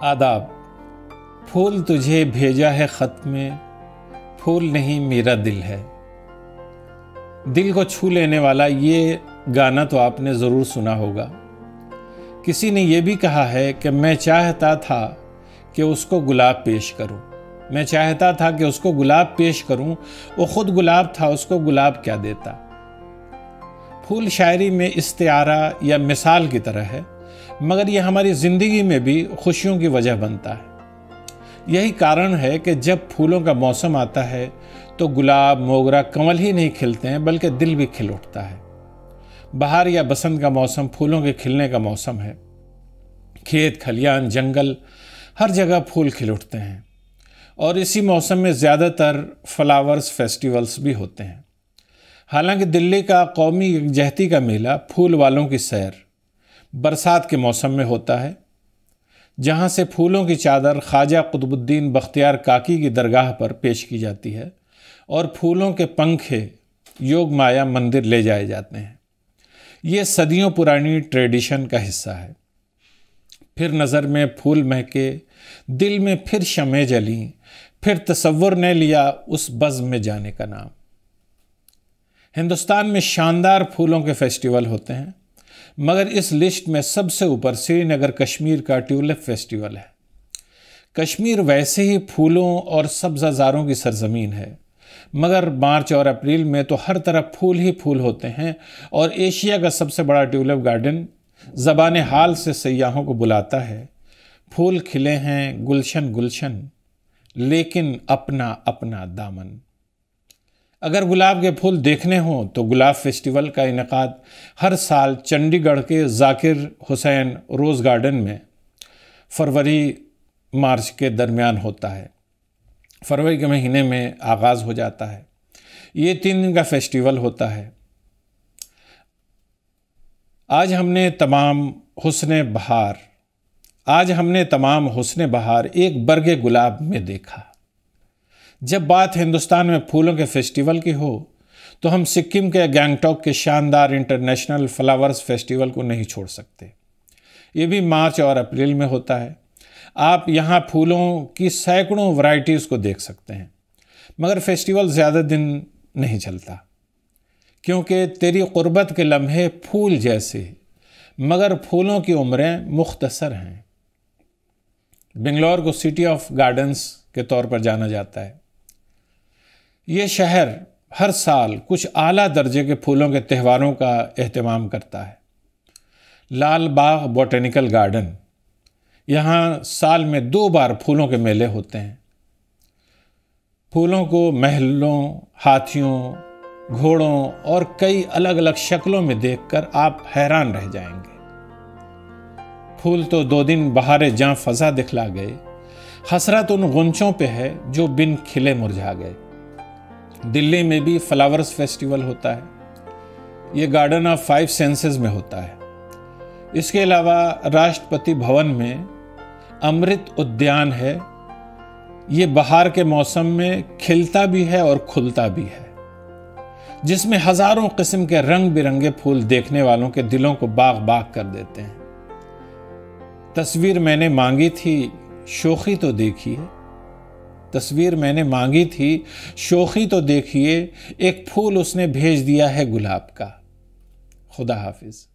आदाब। फूल तुझे भेजा है ख़त में, फूल नहीं मेरा दिल है। दिल को छू लेने वाला ये गाना तो आपने ज़रूर सुना होगा। किसी ने यह भी कहा है कि मैं चाहता था कि उसको गुलाब पेश करूं, मैं चाहता था कि उसको गुलाब पेश करूं, वो खुद गुलाब था, उसको गुलाब क्या देता। फूल शायरी में इस्तिआरा या मिसाल की तरह है, मगर यह हमारी ज़िंदगी में भी खुशियों की वजह बनता है। यही कारण है कि जब फूलों का मौसम आता है तो गुलाब, मोगरा, कंवल ही नहीं खिलते हैं बल्कि दिल भी खिल उठता है। बहार या बसंत का मौसम फूलों के खिलने का मौसम है। खेत, खलियान, जंगल, हर जगह फूल खिल उठते हैं और इसी मौसम में ज़्यादातर फ्लावर्स फेस्टिवल्स भी होते हैं। हालांकि दिल्ली का कौमी यकजहती का मेला फूल वालों की सैर बरसात के मौसम में होता है, जहाँ से फूलों की चादर ख्वाजा कुतुबुद्दीन बख्तियार काकी की दरगाह पर पेश की जाती है और फूलों के पंखे योग माया मंदिर ले जाए जाते हैं। ये सदियों पुरानी ट्रेडिशन का हिस्सा है। फिर नज़र में फूल महके, दिल में फिर शमें जली, फिर तसव्वुर ने लिया उस बज़्म में जाने का नाम। हिंदुस्तान में शानदार फूलों के फेस्टिवल होते हैं, मगर इस लिस्ट में सबसे ऊपर श्रीनगर कश्मीर का ट्यूलिप फेस्टिवल है। कश्मीर वैसे ही फूलों और सब्ज़ाज़ारों की सरजमीन है, मगर मार्च और अप्रैल में तो हर तरफ फूल ही फूल होते हैं और एशिया का सबसे बड़ा ट्यूलिप गार्डन ज़बान हाल से सयाहों को बुलाता है। फूल खिले हैं गुलशन गुलशन, लेकिन अपना अपना दामन। अगर गुलाब के फूल देखने हों तो गुलाब फेस्टिवल का इनेकाद हर साल चंडीगढ़ के जाकिर हुसैन रोज़ गार्डन में फरवरी मार्च के दरमियान होता है। फरवरी के महीने में आगाज़ हो जाता है। ये 3 दिन का फेस्टिवल होता है। आज हमने तमाम हुस्न बहार एक बरगे गुलाब में देखा। जब बात हिंदुस्तान में फूलों के फेस्टिवल की हो तो हम सिक्किम के गैंगटॉक के शानदार इंटरनेशनल फ्लावर्स फेस्टिवल को नहीं छोड़ सकते। ये भी मार्च और अप्रैल में होता है। आप यहाँ फूलों की सैकड़ों वैरायटीज़ को देख सकते हैं, मगर फेस्टिवल ज़्यादा दिन नहीं चलता, क्योंकि तेरी क़ुर्बत के लम्हे फूल जैसे, मगर फूलों की उम्रें मुख्तसर हैं। बेंगलोर को सिटी ऑफ गार्डन्स के तौर पर जाना जाता है। ये शहर हर साल कुछ आला दर्जे के फूलों के त्योहारों का एहतमाम करता है। लाल बाग बॉटेनिकल गार्डन, यहाँ साल में 2 बार फूलों के मेले होते हैं। फूलों को महलों, हाथियों, घोड़ों और कई अलग अलग शक्लों में देखकर आप हैरान रह जाएंगे। फूल तो 2 दिन बहारे जां फजा दिखला गए, हसरत उन गुंचों पे है जो बिन खिले मुरझा गए। दिल्ली में भी फ्लावर्स फेस्टिवल होता है। ये गार्डन ऑफ 5 सेंसेस में होता है। इसके अलावा राष्ट्रपति भवन में अमृत उद्यान है। ये बहार के मौसम में खिलता भी है और खुलता भी है, जिसमें हजारों किस्म के रंग बिरंगे फूल देखने वालों के दिलों को बाग बाग कर देते हैं। तस्वीर मैंने मांगी थी, शोखी तो देखिए। तस्वीर मैंने मांगी थी, शोखी तो देखिए, एक फूल उसने भेज दिया है गुलाब का। खुदा हाफिज।